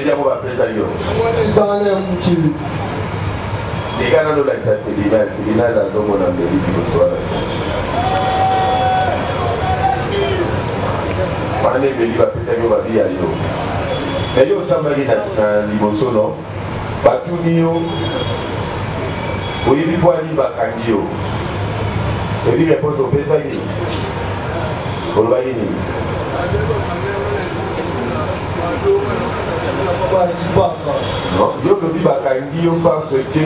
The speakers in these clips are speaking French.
mairie à moi après ça yo. Les gars dans la tribunal la zone on a mairie qui soit là. Mané mairie va peut-être yo va bien yo. Mais yo ça mairie na liboso non. Ba tout nio. Oui bi pour aller ba kandio. Et puis réponse au fait ça qui. On va y aller. Non, je dis parce que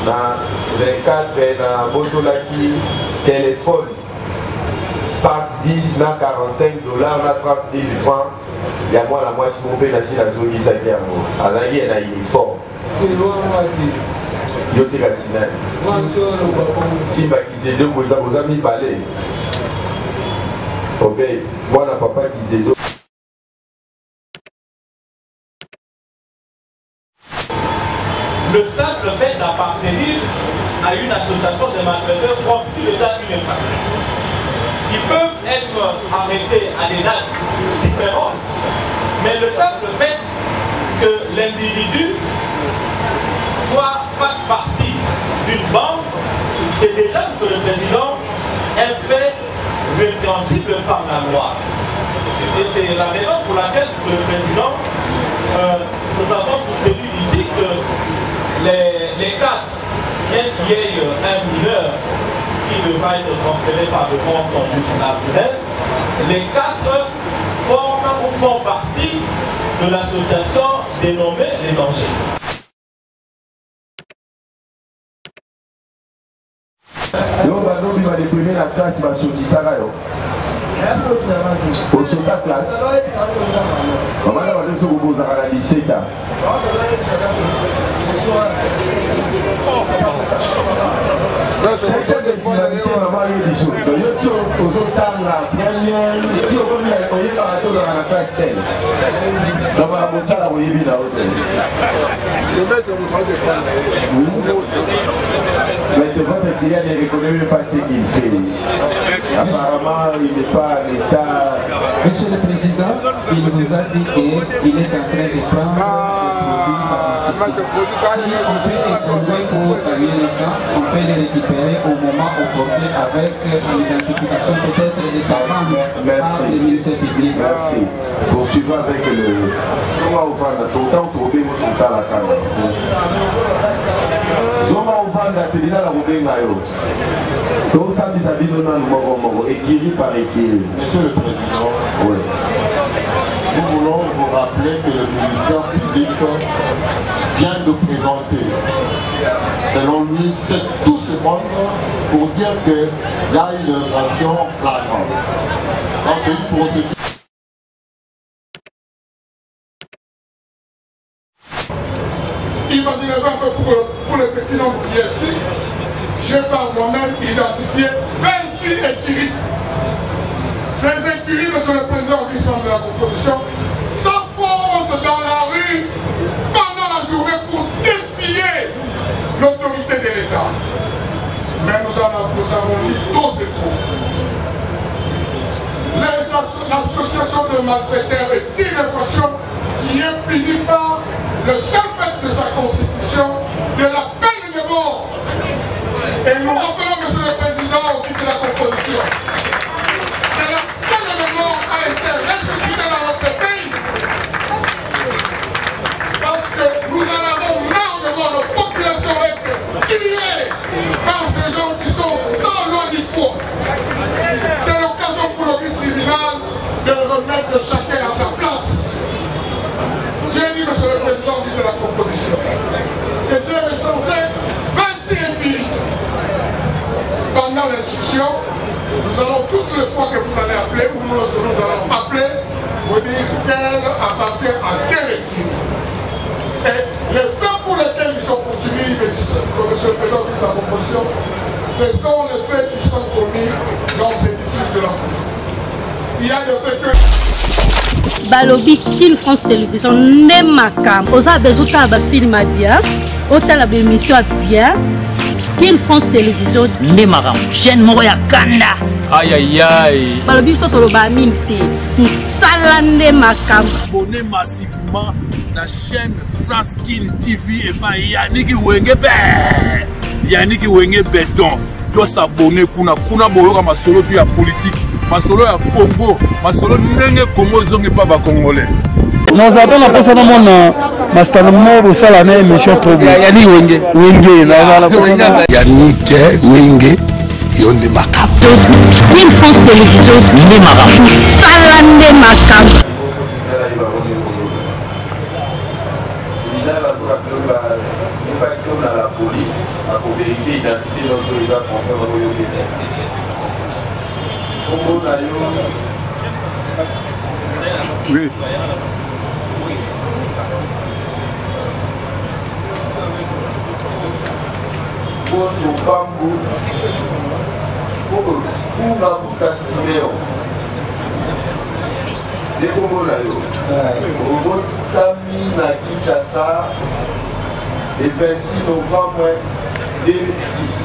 dans 24 dans Botolaki, téléphone, Spark 10, na 45 $, na 30 000 francs. Il y a moi la moitié mon père dans la zone qui s'est à la il y a un uniforme. Il y a des signal. Si bah qui s'est deux vous amis parler. Ok, moi la papa qui s'est deux. Le simple fait d'appartenir à une association de malfaiteurs constitue déjà une infraction. Ils peuvent être arrêtés à des dates différentes, mais le simple fait que l'individu fasse partie d'une bande, c'est déjà, Monsieur le Président, un fait répréhensible par la loi. Et c'est la raison pour laquelle, Monsieur le Président, nous avons soutenu ici que les quatre, bien qu'il y ait un mineur qui devra être transféré par le fond son juge naturel, les quatre forment ou font partie de l'association dénommée Les Dangers. Yo banobi va déprimer la classe va sortir ça yo. Au ta classe. Maman va dire ce que vous avez dit c'est ça. Secteur de civilité maman yo biso. Donc yo to ozotanga première si on veut la koyeba bato dans la classe telle. Donc on va monter la oyebi na hôtel. Je vais te demander de faire. Mais votre client ne reconnaît même pas ce qu'il fait. Apparemment, il n'est pas à l'état. Monsieur le Président, il vous a dit qu'il est en train de prendre des produits pharmaceutiques. Si on peut les trouver pour l'État, on peut les récupérer au moment opportun avec l'identification peut-être de sa banque par le ministère public. Merci. Poursuivons avec le... Comment on va autant trouver votre temps à la carte. Zoma uvanda tebina la rubenga yo. Donc ça dit ça dit non non écrit par écrit. Monsieur le Président, oui. Nous voulons vous rappeler que le ministère public vient de présenter, selon lui, tout ce monde pour dire qu'il y a une infraction flagrante. C'est une procédure. Imaginez un peu pour le petit nombre qui est ici, j'ai par moi-même identifié 26 écuries. Ces écuries, Monsieur le Président, qui sont de la proposition, s'affrontent dans la rue pendant la journée pour défier l'autorité de l'État. Mais nous avons dit tout c'est trop. L'association de malfaiteurs est une infraction qui est punie par le seul fait de sa constitution de la peine de mort. Et nous rappelons, Monsieur le Président, qui c'est la composition, que la peine de mort a été ressuscitée dans notre pays. Parce que nous en avons marre de voir nos populations être tuées par ces gens qui sont sans loi ni foi. C'est l'occasion pour le tribunal de remettre chacun à sa place. J'ai dit, Monsieur le Président, de la composition, que j'ai recensé 26 écuries. Pendant l'instruction, nous allons toutes les fois que vous allez appeler, ou lorsque nous allons appeler, vous dire qu'elle appartient à quelle écurie. Et les faits pour lesquels ils sont poursuivis, comme Monsieur le Président dit sa composition, ce sont les faits qui sont commis dans ces disciples de la foule. Il y a des faits que... Balobi Kin France Télévision Nemakam oza bezuta ba film bien otala ba émission bien Kin France Télévision Nemakam chaîne moko ya kanda aïe aïe aïe Balobi so tolo ba minti mosala nde makambo. Abonnez massivement la chaîne France King TV et pas Yannick Wenge Yannick Wenge Béton. Doit s'abonner kuna boyoka masolo puis ya politique, masolo ya Congo, masolo ndenge Congo zonge pas ba congolais. Nous avons la personne mon master mo sala na émission program. Yannick Wenge Yannick Wenge yonde makambo. King France Télévision ni makambo. Sala nde makambo. La police a pour vérifier l'identité de nos soldats confrères au Royaume-Uni. Oui. Posto Bambu, Kuna Bukasimeo. Dekomolayo. Robotami na Kinshasa. Le 26 novembre 2006.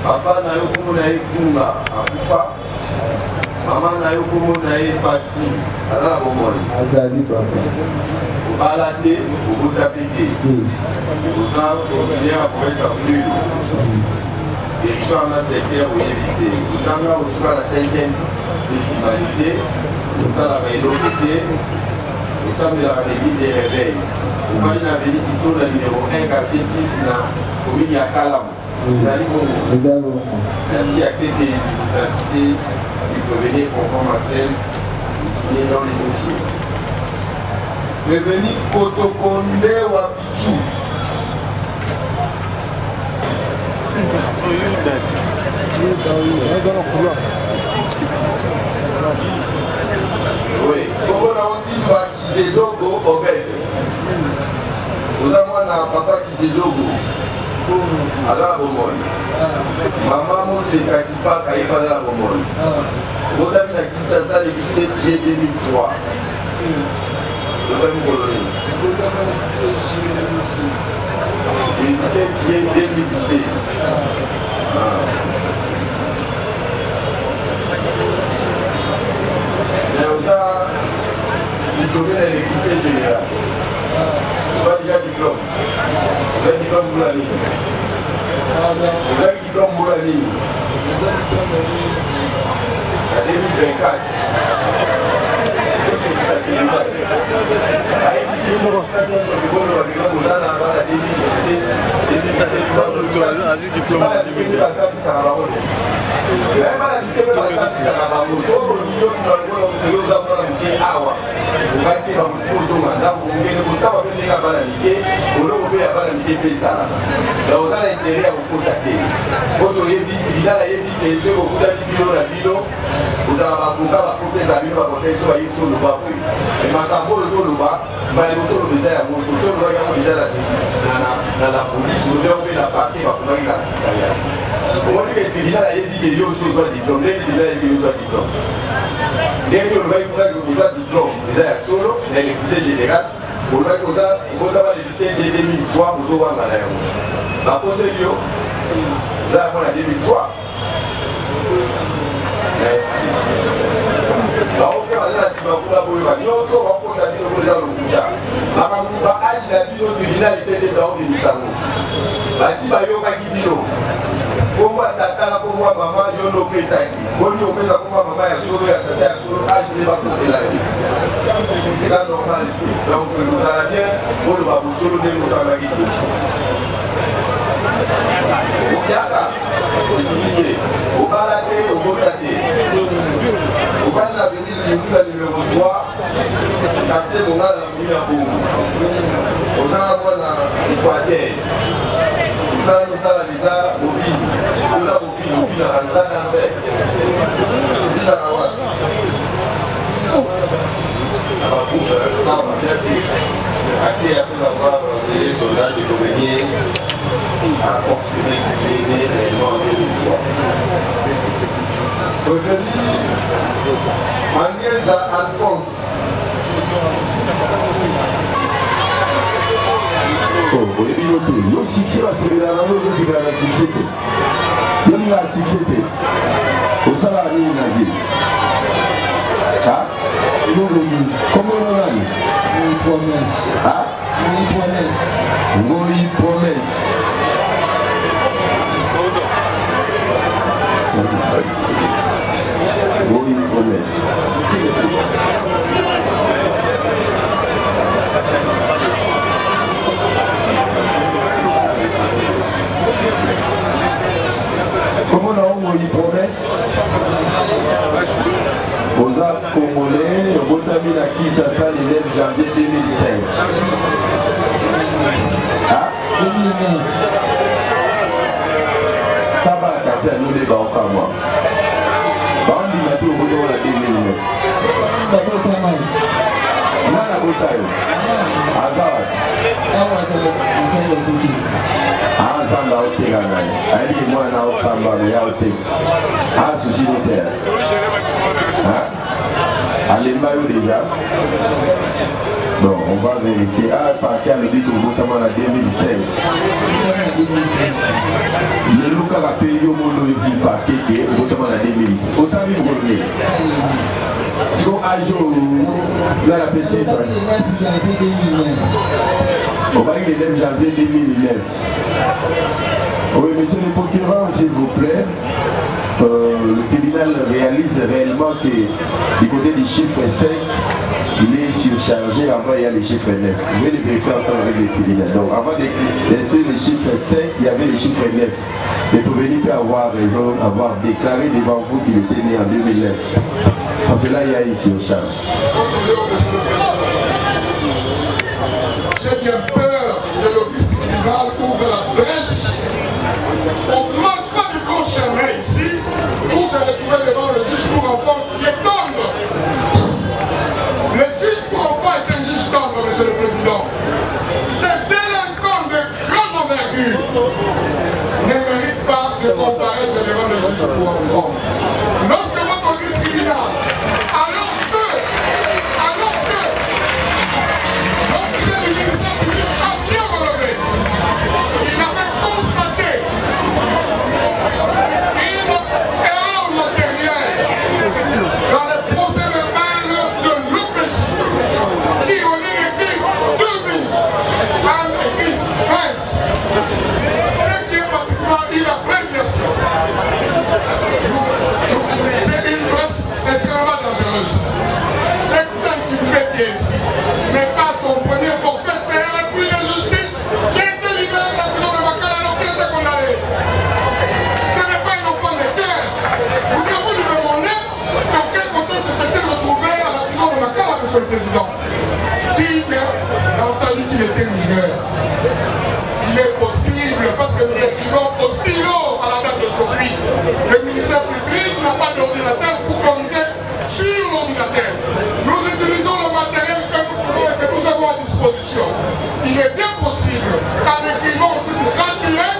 Papa na yo komona ye kunga akufa. Mama na yo komona ye pasi azala bomoni. Azali papa. Obala te, obota pete. Oza continuer à promesse à plus. Territoire na secteur oyebi te. Otanga osuka na 5e décimalité. Osalaka eloko te. Osambelaka l'église des réveils. On va aller dans le numéro 1 quartier plus dans la commune de Kalam. Merci à qui il faut venir conforme à celle qui est dans les dossiers. Revenir Kotokonde Wapichu. Oui, comment on a aussi baptisé Dogo Obed. Nous avons un papa qui s'est logo. Alors, maman, c'est Kakipa, Kaïpa, la Bomon. Vous avez la Kinshasa le 17 juillet 2003. Le même colonie. Le 17 juillet 2017. Mais on a diplômé dans l'électricité générale. On a déjà diplôme. On a diplôme pour la ligne. On a diplôme pour la ligne. En 2024. la police, nous devons la partie, on dit que le tribunal a dit que les autres doivent diplôme, les tribunaux doivent diplôme. Dès que nous voyons que nous avons diplôme, les airs solo, l'électricité générale, nous avons l'électricité de 2003, nous avons la la procédure, nous avons la 2003. Merci. La haute la Sibakula Boyoka, nous sommes en cause à l'Union Lokuya. Mamamuba âge la bio tribunal était des dents de Nissango. Basi Bayoka Kibino. Pour moi, tata, pour moi, maman, yo no pesaki. Pour nous, on peut savoir maman, ya solo, ya tata, ya solo, âge n'est pas poussé la vie. C'est ça normal. Donc, nous allons bien, pour le babou solo, nous allons bien. Okiaka, désigné, au baladé, au botaté. Au baladé, la venue du numéro 3, capté mon gars, la venue à Bongo. Au Zambon, la Équateur. Au Zambon, la Lisa, Mobile. Au Zambon, Mobile, la Lisa, Nassé. Mobile, la Rawas. Merci. Après avoir les soldats de Communier, à confirmer que j'ai né réellement en 2003. Revenu, Mangenza Alphonse. Oh, vous avez vu le succès, c'est la succès. Il y a un succès. Au salaire, il y a un Comment on a dit? Ah? Ngoi promesse. Ngoi promesse. Comment on a Ngoi promesse? Oza Congolais, Botami à Kinshasa le 9 janvier 2005. Ah? 2009. Taba Katia nous les Baokama. Bandi Mati au bout de 2009. Nana Botayo. Azawad. Samba au Tiganaï. Elle dit moi na au Samba mais au Tig. Ah souci de terre. À l'Embayo déjà. Bon, on va vérifier. Ah, par cas le dit que vous avez en 2005. Le Luka a payé au monde du parquet qui est au en 2005. Au Sami Gourmet. Si on a joué là la petite. On va dire le 9 janvier 2009. Oui, monsieur le procureur, s'il vous plaît. Le tribunal réalise réellement que du côté du chiffre 5, il est surchargé. Avant, il y a le chiffre 9. Vous pouvez le vérifier ensemble avec le tribunal. Donc, avant de laisser le chiffre 5, il y avait le chiffre 9. Le prévenu peut avoir raison, avoir déclaré devant vous qu'il était né en 2009. Parce que là, il y a une surcharge. J'ai bien peur de l'office tribunal ouvre la brèche. Au malfrat du grand chemin ici, où se retrouver devant le juge pour enfants qui est tendre. Le juge pour enfants est un juge tendre, monsieur le président. Ces délinquants de grande envergure ne méritent pas de comparaître devant le juge pour enfants. Lorsque votre office tribunal, alors que l'officier du ministère public a bien relevé, il avait constaté une erreur matérielle dans le procès verbal de l'OPJ qui au lieu d'écrire 2000 a écrit 20. Ce qui est pratiquement une abréviation. C'est une brèche extrêmement dangereuse. Cet inculpé ici n'est pas son premier forfait, c'est un appui de justice qui a été libéré de la prison de Makala alors qu'il était condamné. Ce n'est pas un enfant de terre. Vous devez lui demander dans quel côté s'était-il retrouvé à la prison de Makala, monsieur le président. Si bien entendu qu'il était mineur, il est possible, parce que nous écrivons au stylo à la date d'aujourd'hui, le ministère public n'a pas d'ordinateur pour corriger sur l'ordinateur. Nous utilisons le matériel que nous avons à disposition. Il est bien possible qu'en écrivant on puisse retirer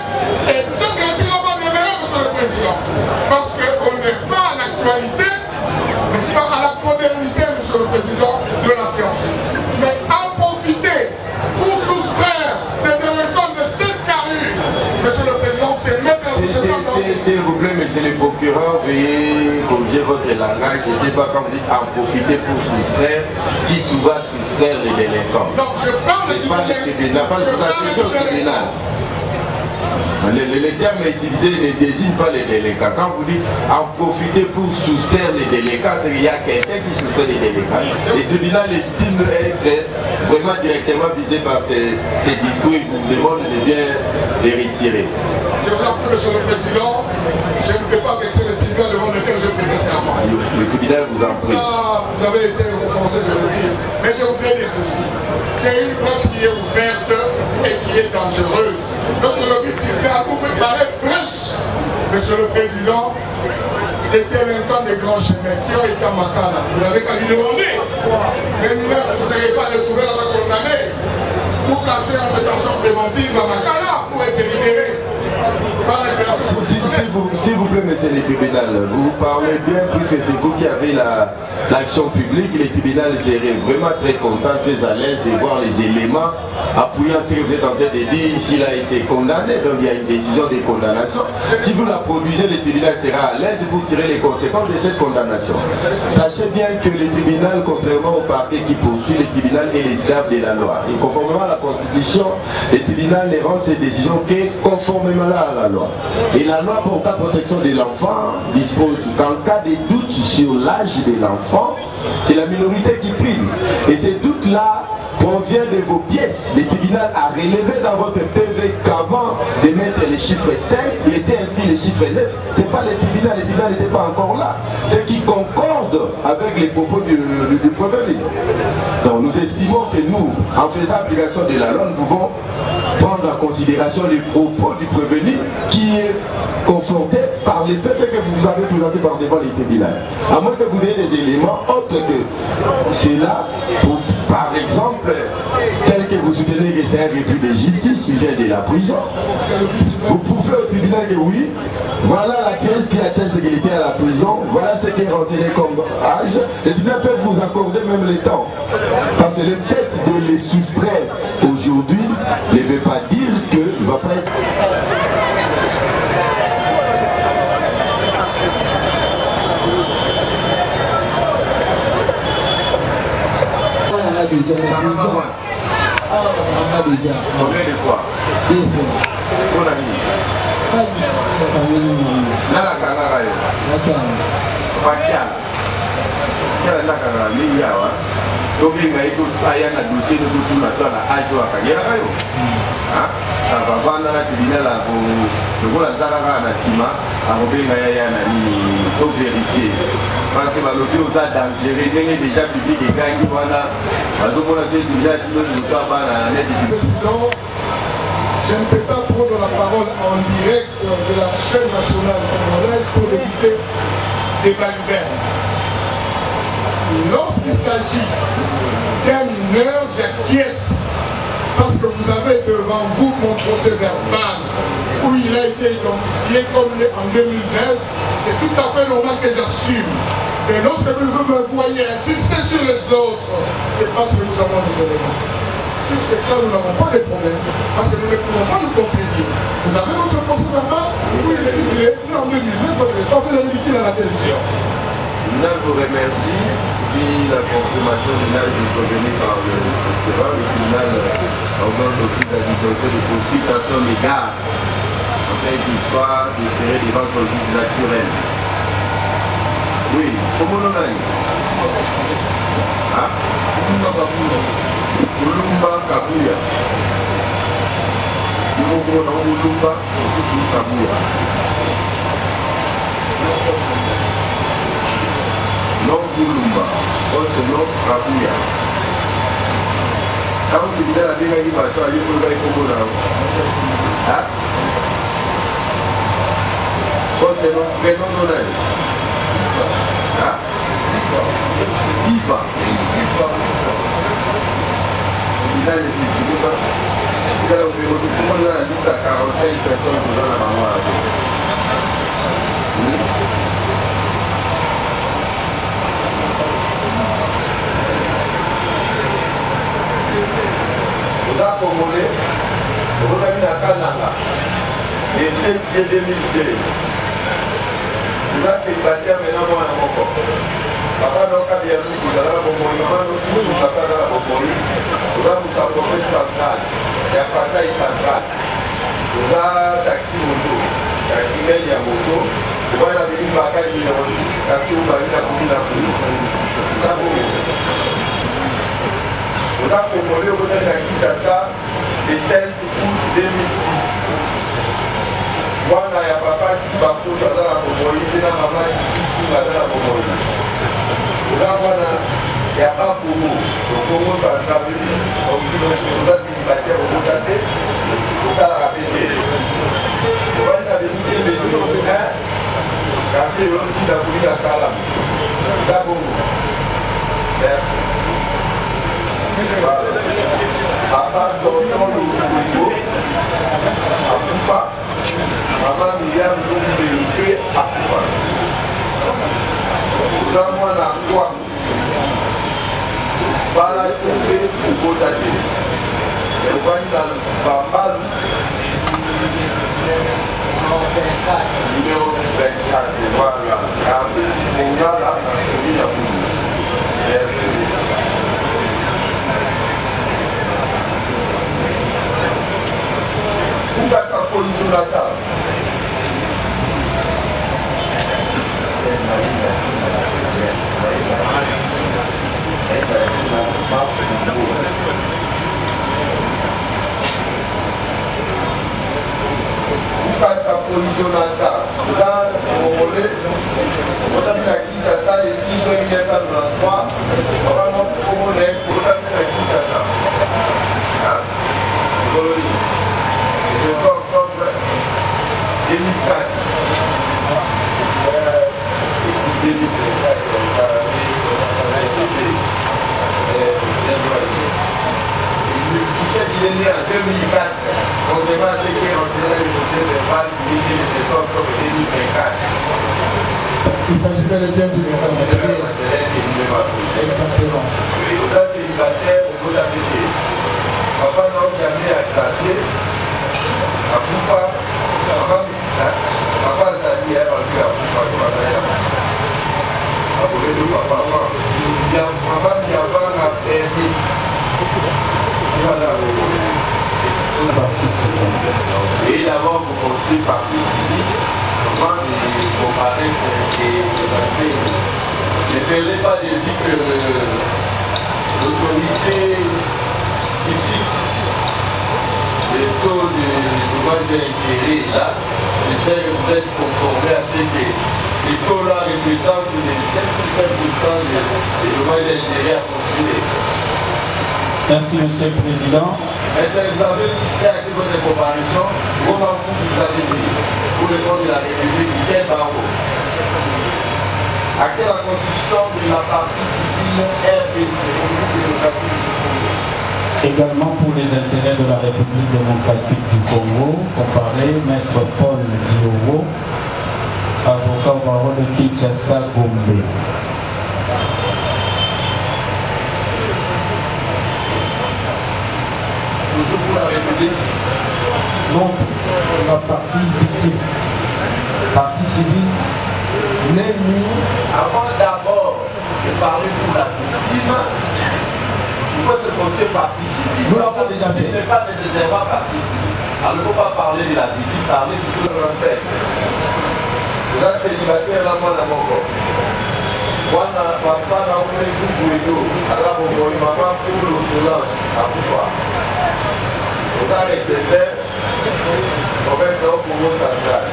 et ce qui est là-bas bien meilleur, monsieur le président. Parce qu'on n'est pas à l'actualité, mais sinon à la modernité, monsieur le président, de la science. Mais en profiter pour soustraire des délinquants de cette carrure, monsieur le président, c'est mettre la société en danger. S'il vous plaît, monsieur le procureur, veuillez corriger votre langage. Je ne sais pas quand vous dites en profiter pour soustraire, qui souvent soustraire les délinquants. Donc je parle du tribunal, pas de la question au tribunal. Les termes utilisés ne désignent pas les délinquants. Quand vous dites en profiter pour soustraire les délinquants, c'est qu'il y a quelqu'un qui soustrait les délinquants. Le tribunal estime être vraiment directement visé par ces discours. Il vous demande de bien les retirer. Je vous en prie, monsieur le président, je ne peux pas vexer le tribunal devant lequel je prête serment. Le tribunal vous en prie. Vous avez été offensé, je veux dire. Mais je voudrais dire ceci. C'est une brèche qui est ouverte et qui est dangereuse. Lorsque l'office tribunal vous préparez brèche, monsieur le président, des délinquants des grands chemins qui ont été à Makala, vous n'avez qu'à lui demander. Les mineurs ne se seraient pas retrouvés là-bas condamnés pour casser en détention préventive à Makala pour être libérés. S'il vous plaît, monsieur le tribunal, vous parlez bien puisque c'est vous qui avez l'action publique. Les tribunaux seraient vraiment très contents, très à l'aise de voir les éléments appuyant ce que vous êtes en train de dire. S'il a été condamné, donc il y a une décision de condamnation. Si vous la produisez, le tribunal sera à l'aise pour tirer les conséquences de cette condamnation. Sachez bien que le tribunal, contrairement au parquet qui poursuit, le tribunal est l'esclave de la loi. Et conformément à la Constitution, le tribunal ne rend ses décisions que conformément à la loi. Et la loi portant protection de l'enfant dispose qu'en cas de doute sur l'âge de l'enfant, c'est la minorité qui prime. Et ces doutes-là provient de vos pièces. Le tribunal a relevé dans votre PV qu'avant de mettre les chiffres 5, il était inscrit les chiffres 9. Ce n'est pas le tribunal n'était pas encore là. Ce qui concorde avec les propos du prévenu. Donc nous estimons que nous, en faisant application de la loi, nous pouvons prendre en considération les propos du prévenu qui est conforté par les peuples que vous avez présentés par devant les tribunaux. À moins que vous ayez des éléments autres que cela, par exemple, tel que vous soutenez que c'est un refus de justice, il vient de la prison. Vous pouvez au tribunal dire oui, voilà la pièce qui atteste qu'il était à la prison, voilà ce qui est renseigné comme âge. Les tribunaux peuvent vous accorder même le temps. Parce que le fait de les soustraire aujourd'hui ne veut pas dire qu'il ne va pas être... Combien de fois? Deux fois. Mon ami. Nala kangara yo. Pakiala. Kala nakanga miyawa. Toki ngaiko ayana dossier de tout na tola ajo akagera kayo. Ah, ça va vendre la tribunal là pour le la zarara na sima, à revenir à ni faut vérifier. Parce que le aux a dangereux, déjà public et gagne voilà. Parce que la tribunal nous doit pas la net président. Je ne peux pas prendre la parole en direct de la chaîne nationale congolaise pour éviter des balivernes. Lorsqu'il s'agit d'un mineur, j'acquiesce parce que vous avez devant vous mon procès verbal où il a été identifié comme en 2013. C'est tout à fait normal que j'assume. Mais lorsque vous me voyez insister sur les autres, c'est parce que nous avons des éléments. Sur ces cas, nous n'avons pas de problème, parce que nous ne pouvons pas nous contredire. Vous avez votre procès verbal, où il est dit en 2009, votre réponse est liquide à la télévision. Je vous remercie. Puis la confirmation finale est provenue par le procureur. Le tribunal ordonne aussi la liberté de consultation légale, afin qu'il soit déféré devant son juge naturel. Oui, comment on a eu? Ah, Ulumba Kabuya. Ulumba Kabuya. Non Ulumba, autre nom Kabuya. Quand tu dis la vie, il va te aller pour le Komoda. Ah? Autre nom, prénom non. Ah? Iva. Il a les filles, il a le bureau de tout le monde a dit ça 45 personnes dans la maman. Vous avez commandé, vous avez mis la Kananga, le 7 juillet 2002. Vous avez célibataire maintenant moi à mon corps. Papa n'a pas bien vu, vous allez à mon monument, nous sommes à la Bokoï. Vous avez vous apporté central, il y a passage central. Vous avez taxi moto, taxi mail, il y a moto. Vous voyez la ville Bakay numéro 6, taxi ou Bakay la commune à Koulou. Vous avez vous avez commandé au côté de Kinshasa le 16 août 2006. Moi, il y a papa qui va pour dans la Bokoï, il y a maman qui va dans la Bokoï. Il n'y a pas Congo. Le Congo, ça a travaillé. Donc, si on a célibataire au Botaté, ça l'a répété. On va dire que le numéro 1, quand il y a aussi la commune à Kalam. D'abord, merci. Papa, dans le Congo, à Poufa, dans le Bambal, numéro 24, voilà. Merci. Où va ta position la table? Où va ta position la table? Là, on relève. On a mis la Kinshasa le 6 juin 1993. On va montrer comment on est pour la Kinshasa. Le 20 octobre 2004. Il est né en 2004. On demande ce qui est renseigné le dossier de Val du 17 octobre 2024. Il s'agit bel et bien du numéro. Exactement. Oui, on a célibataire, on peut l'habiter. Papa n'a jamais acclaté. À Poufa, papa a dit, elle va lui à Poufa, tu vas d'ailleurs. À Poufa, tu vas pas voir. Papa n'y a pas la permis. Et d'abord, vous construisez partie civile. Comment les comparer et ne perdez pas de vue que l'autorité qui fixe les taux de dommage d'intérêt là, j'espère que vous êtes conformés à ce que les taux là représentent les 7% des dommages d'intérêt à construire. Merci, Monsieur le Président. Maintenant, vous avez fait votre comparaison, comment vous avez dit pour le compte de la République, quel barreau? À quelle la constitution de la partie civile RPC, Également pour les intérêts de la République démocratique du Congo, comparé Maître Paul Diogo, avocat au barreau de Kinshasa Gombe. Toujours pour la République. Non, la partie victime, partie civile, n'est ni. Avant d'abord de parler pour la victime, il faut se confier partie civile. Nous l'avons déjà fait. Ce n'est pas nécessairement partie civile. Alors il ne faut pas parler de la victime, parler du tout le fait. Vous êtes célibataire là, moi, dans mon corps. Moi, papa n'a pas eu tout pour les deux. Alors, mon maman, pour le solange, à pouvoir. Vous avez réservé, on va faire pour vos centrales.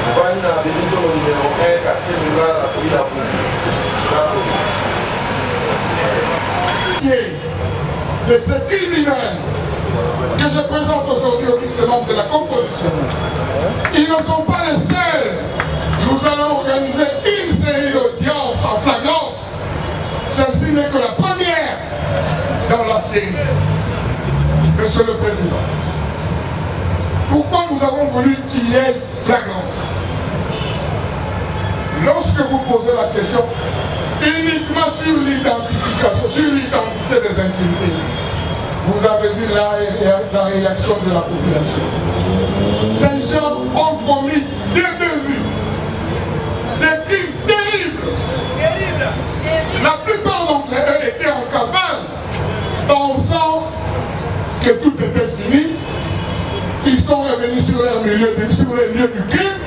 Vous voyez, on a venu sur le numéro 1, quartier rural, la police à Pouvoir. De ces criminels que je présente aujourd'hui au lycée de la composition, ils ne sont pas les seuls. Nous allons organiser une série d'audiences en flagrance. Celle-ci n'est que la première dans la série. Monsieur le Président, pourquoi nous avons voulu qu'il y ait flagrance? Lorsque vous posez la question uniquement sur l'identification, sur l'identité des inculpés, vous avez vu la réaction de la population. Ces gens ont commis des débuts, des crimes terribles. La plupart d'entre eux étaient en cavale, pensant que tout était fini. Ils sont revenus sur les lieux du crime,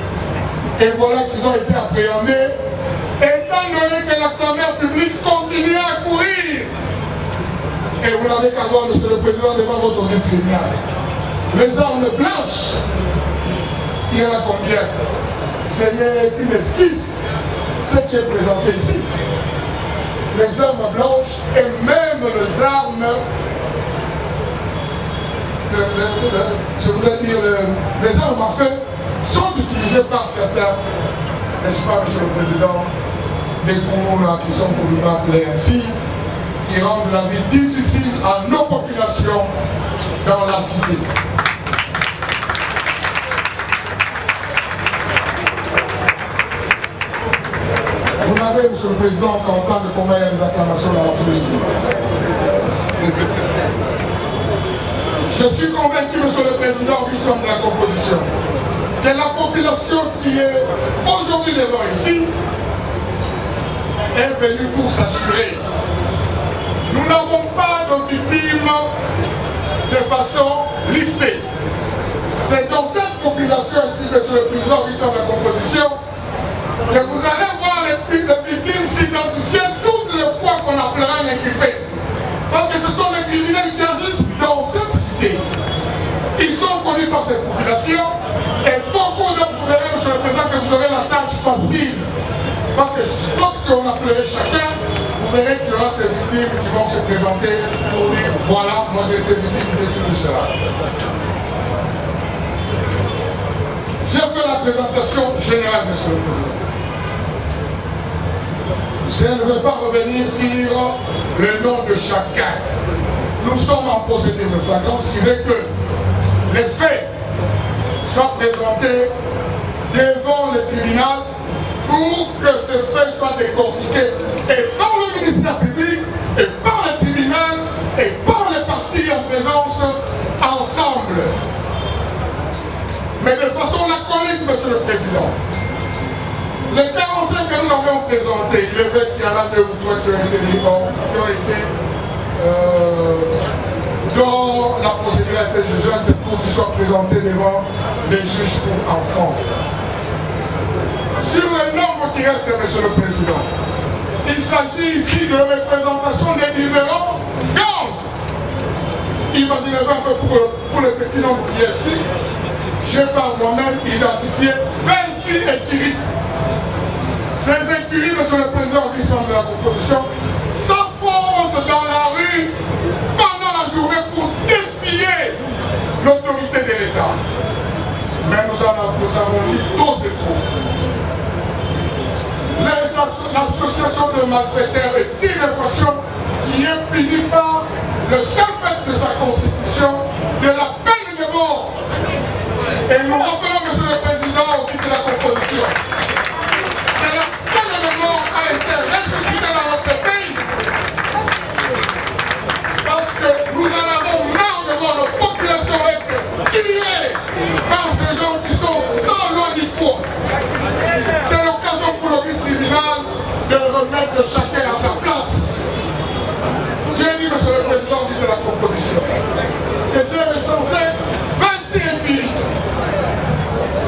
et voilà qu'ils ont été appréhendés, étant donné que la clameur publique continuait à courir. Et vous n'avez qu'à voir, Monsieur le Président, devant votre audience criminelle. Les armes blanches, il y en a combien? Ce n'est qu'une esquisse, ce qui est présenté ici. Les armes blanches et même les armes, je voudrais dire, les armes à feu sont utilisées par certains, n'est-ce pas, Monsieur le Président, des groupes qui sont, pour nous appeler ainsi, qui rendent la vie difficile à nos populations dans la cité. Vous n'avez, Monsieur le Président, qu'entendre de comment il y a des acclamations dans la folie. Je suis convaincu, Monsieur le Président, du centre de la composition, que la population qui est aujourd'hui devant ici est venue pour s'assurer. Nous n'avons pas de victimes de façon listée. C'est dans cette population ici, Monsieur le Président, du centre de la composition, que vous allez voir les victimes s'identifier toutes les fois qu'on appellera un équipé ici. Parce que ce sont les criminels qui agissent dans cette cité. Ils sont connus par cette population et beaucoup de vous verrez, Monsieur le Président, que vous aurez la tâche facile. Parce que lorsqu'on appellerait chacun, vous verrez qu'il y aura ces victimes qui vont se présenter pour dire voilà, moi j'ai été victime de ci ou de cela. J'ai fait la présentation générale, Monsieur le Président. Je ne veux pas revenir sur le nom de chacun. Nous sommes en procédure de flagrance, ce qui veut que les faits soient présentés devant le tribunal pour que ces faits soient décortiqués et par le ministère public, et par le tribunal, et par les partis en présence ensemble. Mais de façon laconique, Monsieur le Président. Les 45 que nous avons présentés, il est vrai qu'il y en a 2 ou 3 qui ont été libres, qui ont été dont la procédure a été jugée pour qu'ils soient présentés devant les juges pour enfants. Sur le nombre qui reste, Monsieur le Président, il s'agit ici de représentation des différents gangs. Imaginez un peu pour le petit nombre qui est ici, j'ai par moi-même identifié 26 écuries. Ces écuries, Monsieur le Président, qui sont de la composition, s'affrontent dans la rue pendant la journée pour défier l'autorité de l'État. Mais nous avons dit tout c'est trop. L'association de malfaiteurs est une infraction qui est punie par le seul fait de sa constitution de la peine de mort. Et nous rappelons, Monsieur le Président, au fils de la composition, que la peine de mort a été ressuscitée dans notre pays. Parce que nous en avons marre de voir nos populations être tuées par ces gens qui sont sans loi du faux. C'est l'occasion pour le tribunal de remettre chacun à sa place. J'ai dit, Monsieur le Président, de la composition, que j'ai recensé 26 épices.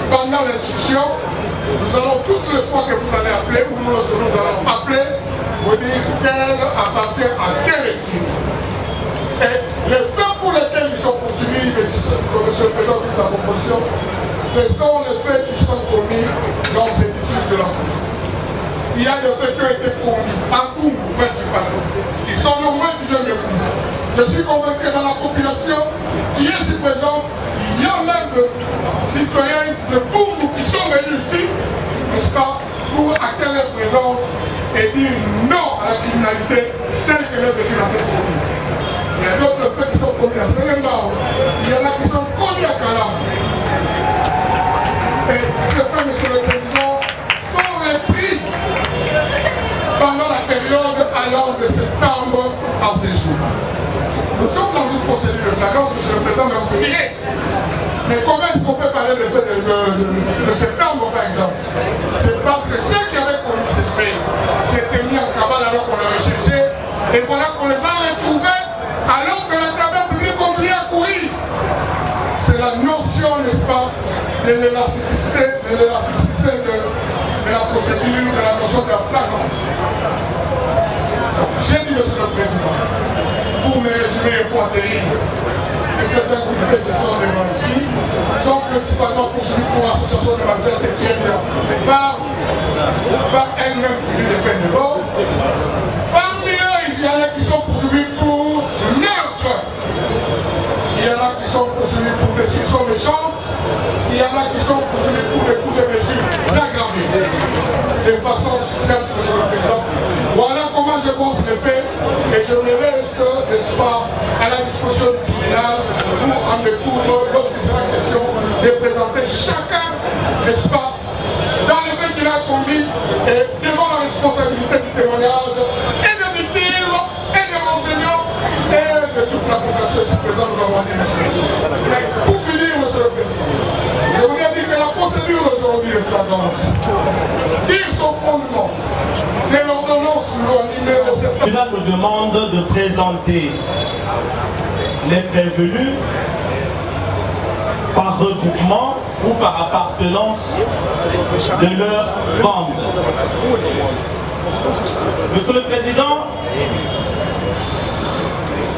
Pendant l'instruction, nous allons toutes les fois que vous allez appeler, ou lorsque nous allons appeler, vous dire qu'elle appartient à quelle équipe. Et les faits pour lesquels ils sont poursuivis, comme M. le Président dit sa proposition, ce sont les faits qui sont commis dans ces disciples de la foule. Il y a des faits qui ont été commis à Koumou principalement. Ils sont normaux qui viennent de Koumou. Je suis convaincu que dans la population qui est ici présente, il y a même des citoyens de Koumou qui sont venus ici, n'est-ce pas, pour acter leur présence et dire non à la criminalité telle qu'elle est vécue dans cette commune. Il y a d'autres faits qui sont commis à Sénémbao, il y en a qui sont commis à Kalam. Et ces faits, Monsieur le Président, sont repris pendant la période allant de septembre à ces jours. Nous sommes dans une procédure de flagrance, Monsieur le Président, mais vous direz. Mais comment est-ce qu'on peut parler de septembre, par exemple? C'est parce que ceux qui avaient commis ces faits s'étaient mis en cavale alors qu'on a recherché, et voilà qu'on les a retrouvés alors que le travail public continue à courir. C'est la notion, n'est-ce pas, de l'élasticité de la procédure, de la notion de la flagrance. J'ai dit, Monsieur le Président, pour me résumer et pour atterrir, que ces activités qui sont devant ici sont principalement poursuivies pour association de malfaiteurs qui est bien par elle-même pour des peines de mort. Parmi eux, il y en a qui sont poursuivis pour meurtre. Il y en a qui sont poursuivis pour des suicides méchantes. Il y en a qui sont poursuivis pour des coups de blessures aggravées. De façon succincte, Monsieur le Président. Voilà comment je pense les faits et je me laisse, n'est-ce pas, à la disposition du tribunal pour en découvrir lorsqu'il sera question de présenter chacun, n'est-ce pas, dans les faits qu'il a commis et devant la responsabilité du témoignage et des victimes et des renseignants et de toute la population ici présente. Nous avons dit, Monsieur. Mais pour finir, Monsieur le Président, je voudrais dire que la procédure d'aujourd'hui est flagrante. Tire son fondement de l'ordonnance loi numéro 7. Le tribunal nous demande de présenter les prévenus par regroupement ou par appartenance de leur bande. Monsieur le Président,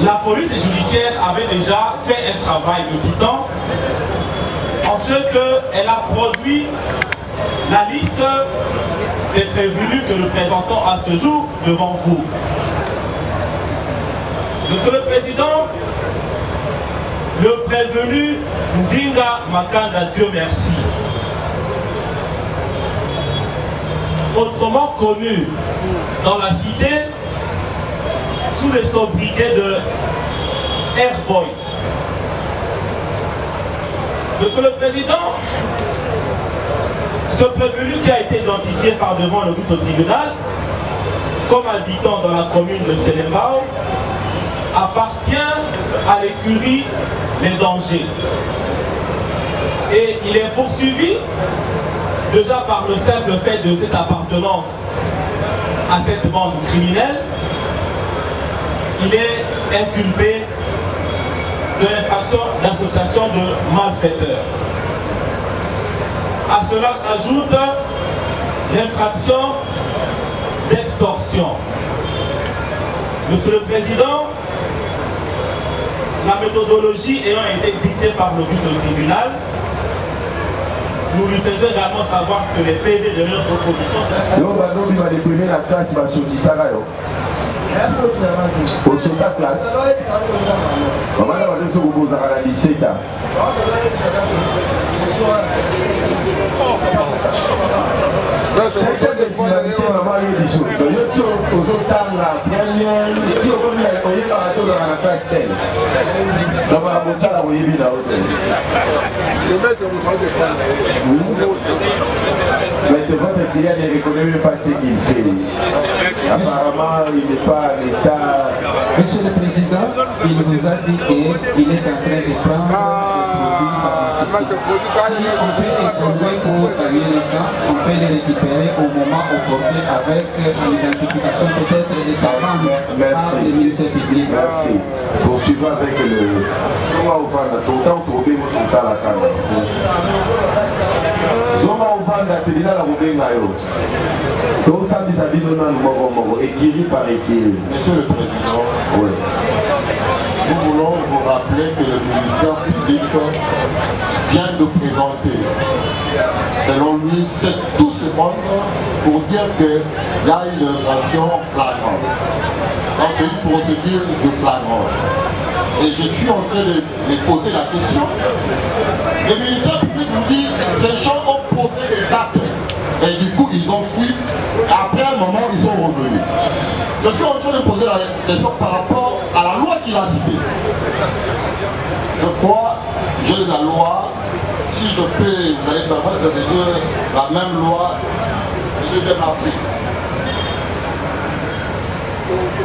la police judiciaire avait déjà fait un travail de titan en ce qu'elle a produit la liste des prévenus que nous présentons à ce jour devant vous. Monsieur le Président, le prévenu Ndinga Makanda, Dieu merci, autrement connu dans la cité sous le sobriquet de Airboy. Monsieur le Président, ce prévenu qui a été identifié par devant le but au tribunal comme habitant dans la commune de Sénembao appartient à l'écurie Les Dangers. Et il est poursuivi déjà par le simple fait de cette appartenance à cette bande criminelle. Il est inculpé de l'infraction d'association de malfaiteurs. À cela s'ajoute l'infraction d'extorsion. Monsieur le Président, la méthodologie ayant été dictée par le but au tribunal, nous lui faisons également savoir que les PV de notre proposition secteur de civilité maman yebiso toyoki ozotanga première ti okomi oyebaka tozala na classe tel donc mosala boyebi na ote mais votre client ne reconnaît même pas ce qu'il fait. Apparemment il n'est pas à l'état. Monsieur le Président, il vous a dit qu'il est en train de prendre des produits pharmaceutiques. Si on peut évoluer pour gagner le temps, on peut les récupérer au moment opportun avec l'identification peut-être de sa bande par le ministère public. Merci. Poursuivons avec le... Comment on va autant trouver votre temps à la caméra. Comment on va la Monsieur le Président, oui. Nous voulons vous rappeler que le ministère public vient de présenter, selon lui, tout ce monde pour dire qu'il y a une infraction flagrante. C'est une procédure de flagrance. Et je suis en train de me poser la question. Le ministère public nous dit que ces gens ont posé des actes. Et du coup, ils ont fui. Après un moment, ils sont revenus. Je suis en train de poser la question par rapport à la loi qu'il a citée. Je crois, j'ai la loi, si je peux, vous allez permettre de dire la même loi, le deuxième article.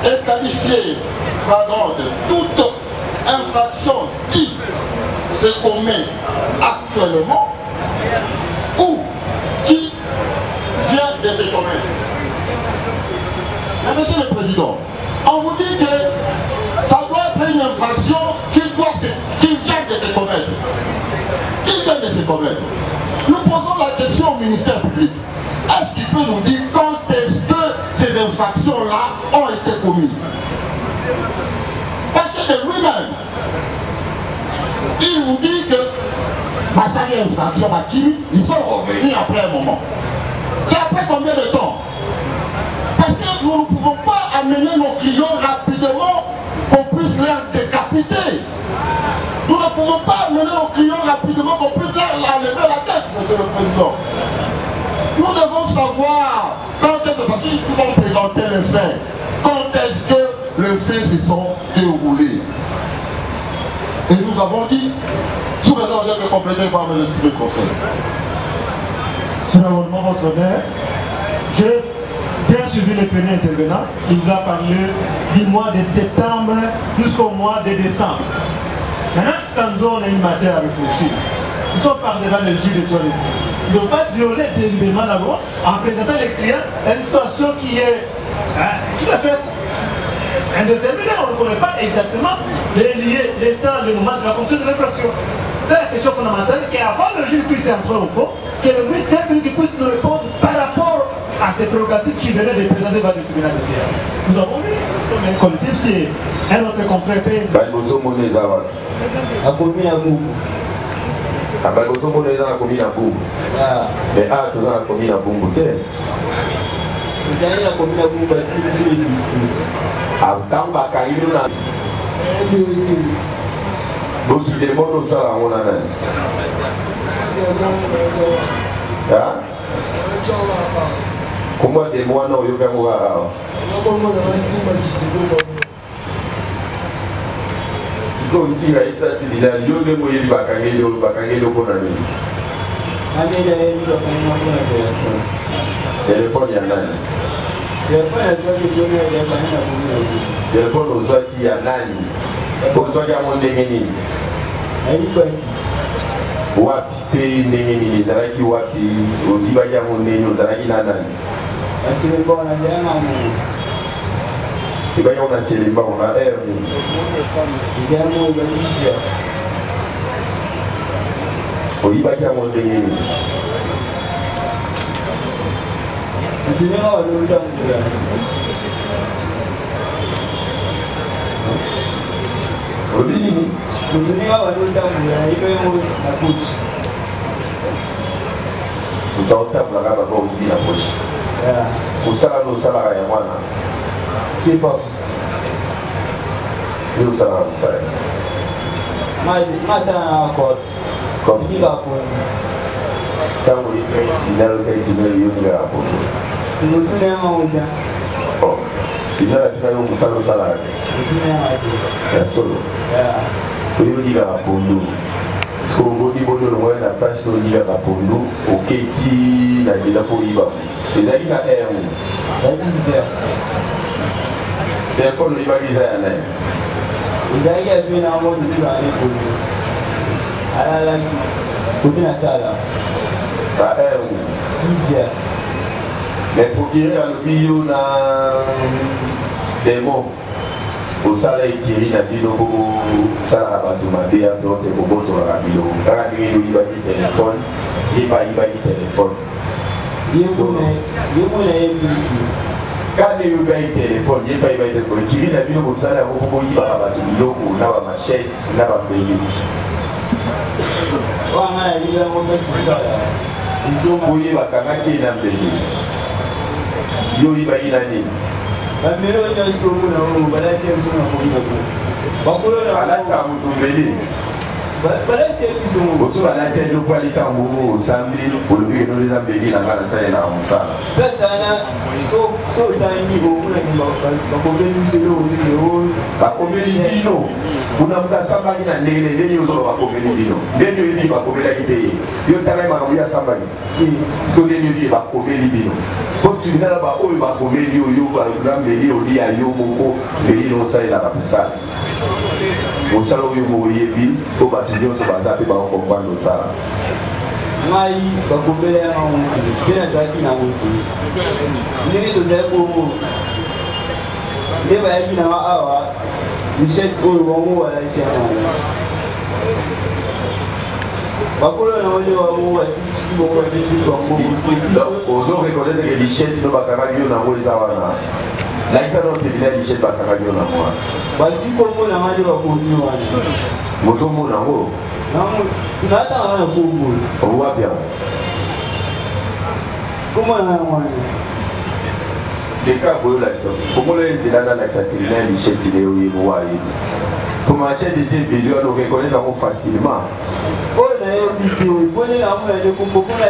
Est qualifiée flagrante de toute infraction qui se commet actuellement ou qui vient de se commettre. Mais Monsieur le Président, on vous dit que ça doit être une infraction qui vient de se commettre. Qui vient de se commettre. Nous posons la question au ministère public. Est-ce qu'il peut nous dire quand est-ce que ces infractions-là ont été commises? Parce que de lui-même, il vous dit que ça y est infraction à qui ils sont revenus après un moment. C'est après combien de temps? Parce que nous ne pouvons pas amener nos clients rapidement qu'on puisse les décapiter. Nous ne pouvons pas amener nos clients rapidement qu'on puisse leur enlever la tête, Monsieur le Président. Nous devons savoir quand est-ce que, parce qu'ils vont présenter les faits, quand est-ce que les faits se sont déroulés. Et nous avons dit, sous réserve d'être complété par M. le Préfet. Sur l'amendement, votre honneur, j'ai bien suivi le premier intervenant. Il nous a parlé du mois de septembre jusqu'au mois de décembre. Maintenant, ça nous donne une matière à réfléchir. Ils sont par devant les juges de toilette. Ils ne doivent pas violer délibérément la loi en présentant les clients à une situation qui est tout à fait indéterminée. On ne connaît pas exactement les liés, les temps, les moments de la fonction de l'infraction. C'est la question fondamentale qu'avant le juge puisse entrer au fond, que le ministère public puisse nous répondre par rapport à ces prérogatives qui venaient de présenter par le tribunal de Sierra. Nous avons vu, un collectif, c'est un autre confrère pays. Abaloso mona eza na commune ya Bungu. Mais a toza na commune ya Bungu te. Ezali na commune ya Bungu batili sur le district. Ntango bakangi bino na bokide mono osala yango na nani? Komwa de mwana oyoka yango kaka awa? Siko nsinga esati dinali yo nde moyebi bakangeli oko na nini? Telefone ya nani? Telefone ozwaki ya nani? Ozwaki yango ndenge nini? Wapi pe ndenge nini? Ezalaki wapi? Ozibaki yango ndenge ozalaki na nani? Ebaki yango na Selemba on a air nini? Oyibaki yango ndenge nini? Obi nini? Utaotambolaka bako oyibi na poche. Osala nosalaka ya mwana. Yo osalaka mosala. Ntango dinalo eza etumeli yo ningaka poto. Dinalo atina yo mosala osalaka te. Ya solo. Oyo ningaka pondo. Soki oboni boni olongoya na place onikaka pondo oketi na nzela mpo oyiba ezalaki na air telefone oyibaki eza ya naye ezalaki ape na moni libane pondo alalaki kote na sala ba air mais procureur alobi yo na demo osala ekiri na bino kosalaka bato mabe ya to te kobotolaka biloko kaka ndenge oyibaki telefone ye bayibaki telefone kaka nde oyibaki telefone ye bayibaki telefone ekiri na bino kosala yango po boyibaka bato biloko na bamachete na bambeleki oye bakangaki ye na mbele yo oyibaki na nini balata mutu mbele oso balati eloko alitango osambi olobi eno eza mbeli na nga nasalelaka mosala bakomeli bino kuna mutu asambaki na ndenge ndeni ozolo bakomeli bino ndeni oyebi bakomelaki te ye yo tala makambo ye asambaki so ndeni oyebi bakomeli bino po tribunal ba oyo bakomeli oyo balambeli oli ya yo moko mbeli nosalelaka mosala mosala oyo moyebi po bato nyonso baza mpe bakokomprendre osala ngai bakomeli ya mamutu mpe nazalaki na motu ndenge tozali bongo nde bayaki na nga awa michete oyo bango balaki yango bakolo na wale bango batiki bango bapesisi bango ozo reconnaître que lichette no bakangaki yo nango eza wana lakisa no tribunal lichette bakangaki yo nango wana basi komona nga nde bakomi wana mozomona yango tunatanga na kombola owapi yango komona yango wana leka boyolakisa komona enzela nalakisa tribunal lichette le oyebo wayebi pour marcher desébélés on reconnaît yango facilement.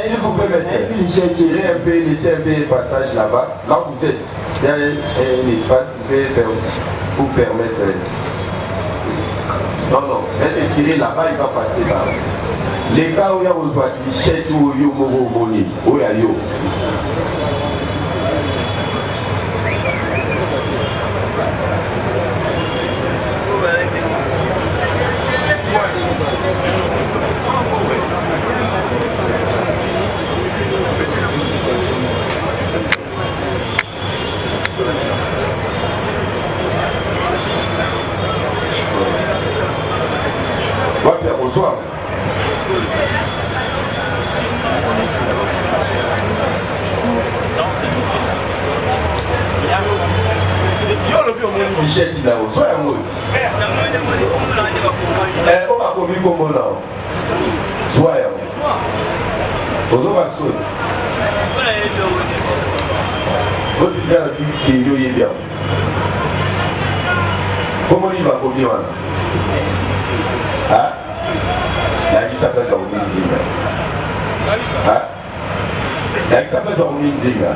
S'il vous permettez, j'ai un peu laissé un peu le passage là-bas. Là où vous êtes, il y a un espace que vous pouvez faire aussi pour permettre. Non, non, tirer là-bas, il va passer là. Les cas où il y a un t-shirt ou yo mogo moni, où il y a yo. wapi ya kozwa yo lobi omoni bichette na ozwa yango o bakomi kombo na o zwa yango ozoba soni otikala kindi oyebi yango komoni bakomi wana yakisa mpe zakomi nzinga yakisa mpe zakomi nzinga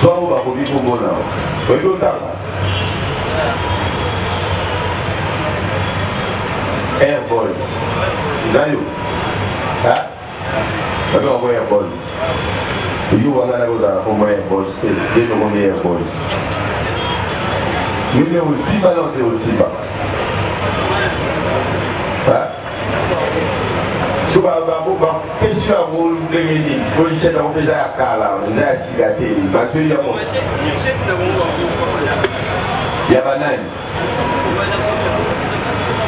zwa o bakomi kombo na o oyebi otanga Air Boys eza yo babe yango Air Boys yo wana nako ozala kombo Air Boys te nde nokomi Air Boys yo nde osimba na nde osimba so bapesi yango ndenge nini polishete yango mpe eza ya kala eza ya sika te batweli yango ya banani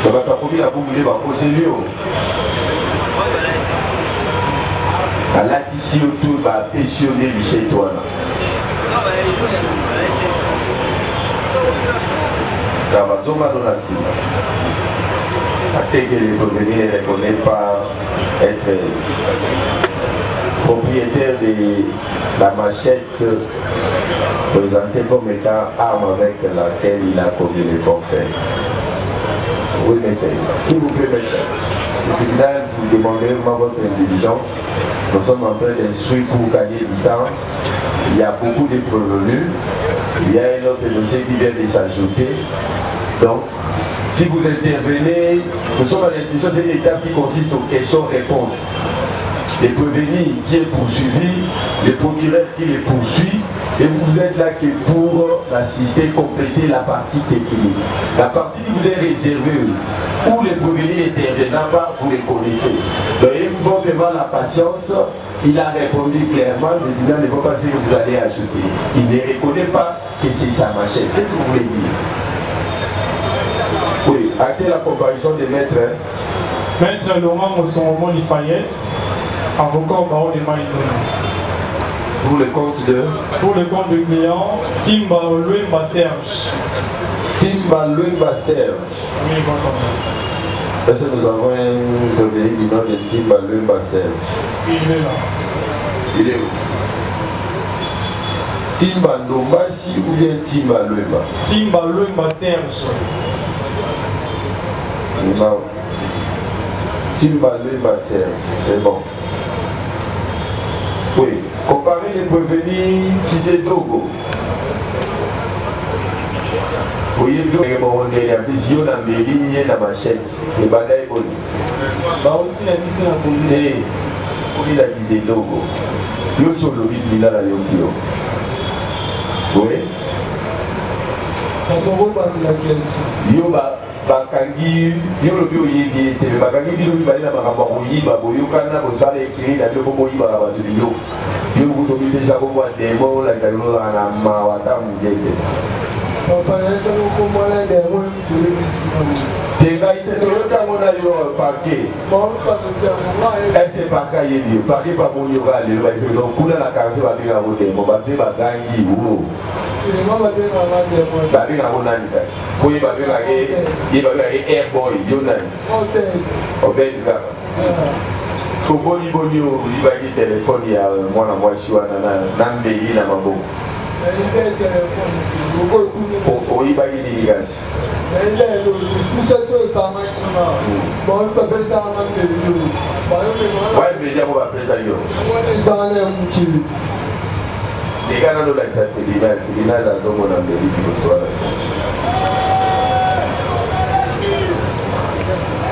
bato akomi na bungule bakoseli yo balatisi yo to bapesi yo nde lichete wana ça va zongano na nsima atekele revenir ne reconnaît pas être propriétaire de la machette présentée comme étant arme avec laquelle il a commis les forfaits. Oui, maître. S'il vous plaît, maître. Le tribunal, vous demandez vraiment votre intelligence. Nous sommes en train d'instruire pour gagner du temps. Il y a beaucoup de prévenus. Il y a un autre dossier qui vient de s'ajouter. Donc, si vous intervenez, nous sommes à l'institution, c'est une étape qui consiste aux questions-réponses. Les prévenus qui est poursuivi, le procureur qui les poursuit, et vous êtes là que pour l'assister, compléter la partie technique. La partie qui vous est réservée, où les prévenus n'interviennent pas, vous les connaissez. Donc, il vous faut vraiment la patience. Il a répondu clairement, le tribunal ne faut pas ce que vous allez ajouter. Il ne reconnaît pas que c'est sa machette. Qu'est-ce que vous voulez dire? Oui, actez la comparaison des maîtres. Maître Laurent Mossongo Lifayette, avocat au barreau de Maïdona. Pour le compte de? Pour le compte du client, Simba Louemba Serge. Simba Louemba Serge. Oui, votre honneur. Est-ce que nous avons un revenu du nom de Simba Louemba Serge? Il est là. Il est où? Simba Ndombasi ou bien Simba Louemba? Simba Louemba Serge. Simba Louemba Serge, c'est bon. Oui, comparez les prévenus qui c'est Togo. Oui, il y a une vision dans mes lignes, dans ma chaîne. Et bagaille bonne. Bah aussi la mission à communauté. Il a dit Togo. Yo sur le vide, il a la yokio. Oui. Yo bakangi yo lobi oyebi ete bakangi bino mibale na makambo ya koyiba boyokana kosala ekiri na bino boyibaka bato bino yo kuto bipesa kombo ya demo olakisa kololaka na mawa ata muke te tengai te toyotango na yo parke ese parke ayebi yo parke pamoni yoka lelo bakiseko kuna na quartier babengaka ko demo bape bagangi o babengaka nani kasi koye babengaka Air Boy yo nani obengi kaka soboliboni oyibaki telefone ya mwana mwasi wana na mbeli na maboko oyibaki nini kasi wayembeli yango bapesa yo ekana lolakisa tribunal azomona mbeli liboso wana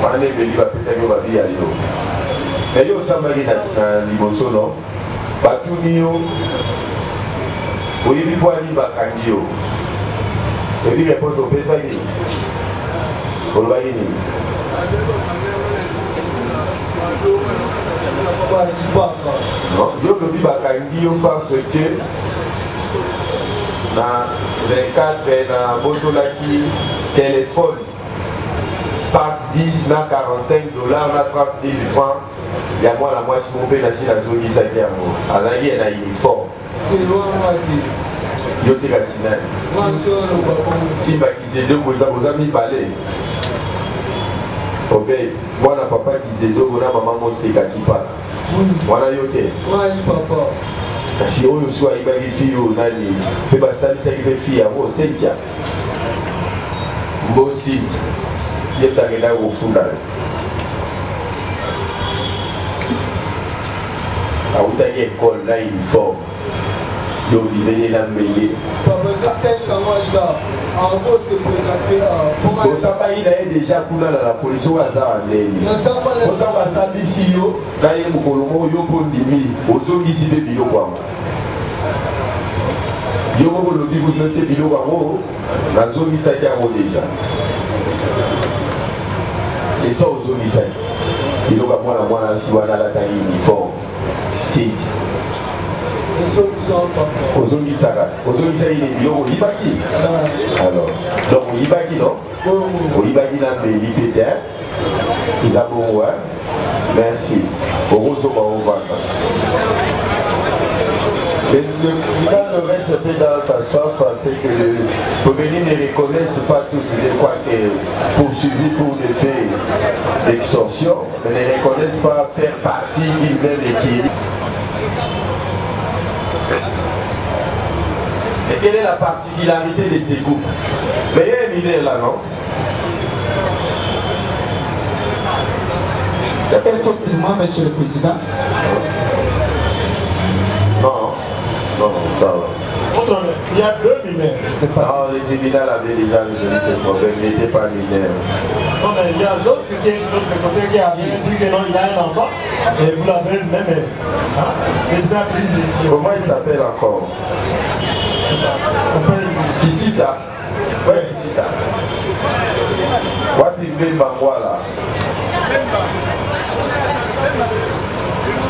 wana ebeli bapesaki yo babi ya yo me yo osambaki na liboso no batuni yo oyebi po ani bakangi yo oyebi reponse opesaki olobaki nini yo lobi bakangi yo parce que na 24 na botolaki telefone 10, na 45 dollars, na 30 000 francs. Il y a moi la moitié mon père nasi na zoni sa qui a mo. Azali na uniforme. Yo te la sinai. Si ba kizedo boza mi balé. Ok, moi na papa kizedo na maman mo seka kipa. Wana yo te. Oui papa. Si oyo so ayiba ki fi yo nani pe ba salisa ki pe fi ya mo sentia. Mbo sit. Ye ta gena wo funda. A uta ye école là uniforme. Yo vivez là mêlé. Papa ça c'est ça moi ça. En gros c'est présenté pour ça pas il a déjà pour la police au hasard ndeni. Autant va sabisi yo là il mo kolomo yo pondimi ozogi si de bilo kwa. Yo mo lo bi vous noter bilo kwa mo na zogi sa kia mo déjà. Et ça ozogi sa. Bilo kwa mwana si wana la ta uniforme. C'est Ozongi Sara. Ozongi Sara il est bio Olibaki. Alors, donc Olibaki non? Olibaki n'a pas été pété. Ils ont bon ouais. Merci. Orozo Baova. Le ne reste pas dans sa soif, c'est que le Pomeni ne reconnaissent pas tous les quoi que poursuivis pour des faits d'extorsion, mais ne reconnaissent pas faire partie d'une même équipe. Et quelle est la particularité de ces groupes? Mais il y a un mineur là, non? Effectivement, Monsieur le Président. Non, non, ça va. Il y a deux mineurs. Non, le tribunal avait déjà résolu ce problème, il n'était pas mineur. Non, mais il y a d'autres qui est de l'autre côté qui a bien dit que non, il a un enfant. Et vous l'avez même. Hein? Il a pris une décision. Comment il s'appelle encore? Kisita. Ouais, Kisita. What il fait voilà.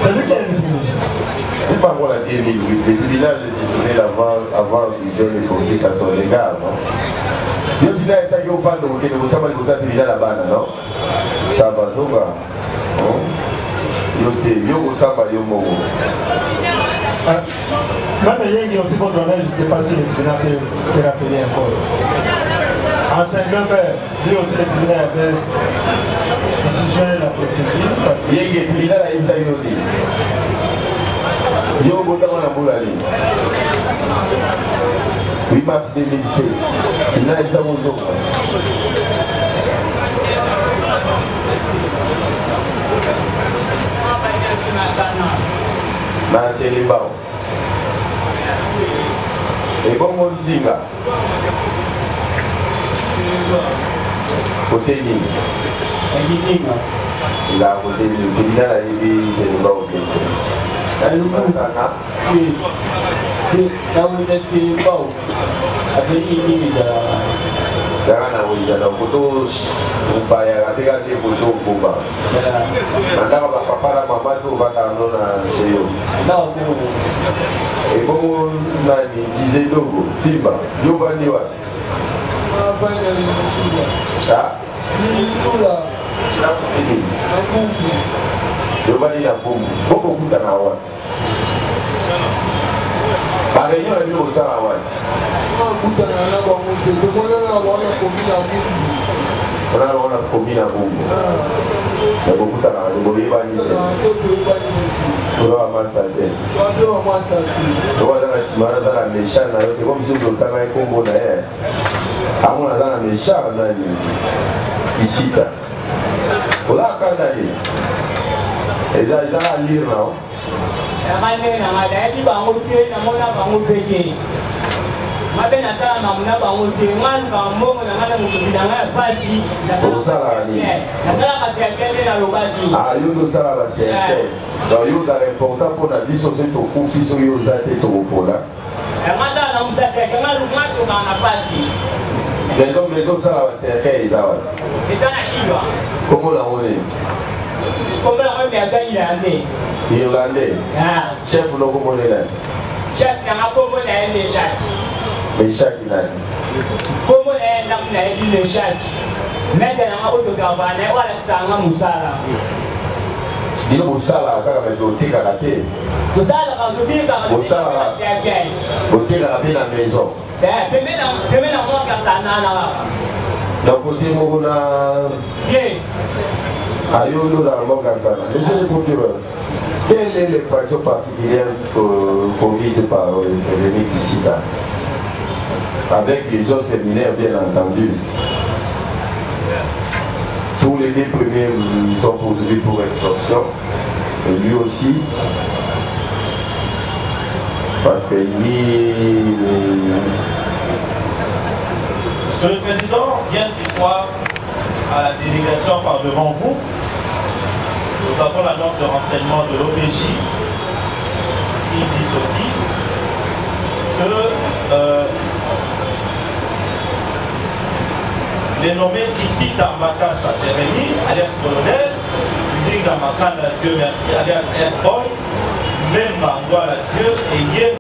C'est lui qui est éliminé. Il pas voilà qui est éliminé. Le tribunal de séjourner avant du jeune et conduite à son égard, non? Le tribunal est allé au fan de vous savez que vous avez tribunal là-bas, non? Ça va, Zonga. Yo vous savez, yo mogo. Même il y a aussi votre honneur, je ne sais pas si le tribunal s'est rappelé encore. En 5 heures, lui aussi le tribunal avait décision de la procédure. Il y a le tribunal à Isaïoli. Il y a un bouton à la boulali. 8 mars 2016. Il y a un Isamozo. Dans ces libans. Et bon, on dit là. Côté ligne. Il a côté ligne. Le tribunal a dit c'est le bas au bien. C'est là où il est c'est le bas. Avec une ligne. Dans la photo, on va regarder la photo pour voir. Maintenant, papa la maman tout va dans chez eux. Et comme on disait Dogo, Simba, Yovaniwa. Ah? Yovani la boum. Beaucoup de temps. Par réunion, la ville au Sarawak. On a commis la bombe. Il y a beaucoup de temps. On a massacré. On a la méchante. C'est comme si on avait un combo d'ailleurs. On a la méchante ici. On a un canal. Et ça, ils ont à lire là. Ah, yo do sala ba CRT. Donc yo za important pour la vie sociale to kufi so yo za te to pola. Les hommes maison sala ba CRT izawa. Comment la on est? Comment la on est irlandais? Irlandais. Ah. Chef no comment est là? Chef na comment est les chaque nani. Comment est le chaque? maintenant autocampagne wala sanga musala Dino musala kaka medotika kate musala ka dotika musala botika kape na maison pemena moi ka sanana donc côté mona ayolo dans le Mogasana. Monsieur le procureur, quelle est l'infraction particulière commise par Rémi Kissita avec les autres mineurs, bien entendu? Tous les deux premiers sont poursuivis pour extorsion, et lui aussi, parce que Monsieur le Président, bien qu'il soit à la délégation par devant vous, nous avons la note de renseignement de l'OPJ qui dit ceci, que les nommés ici dans Makassa Jérémy, alias colonel, Zinga Makanda Dieu merci, alias Airport, même Mangwala Dieu et Yen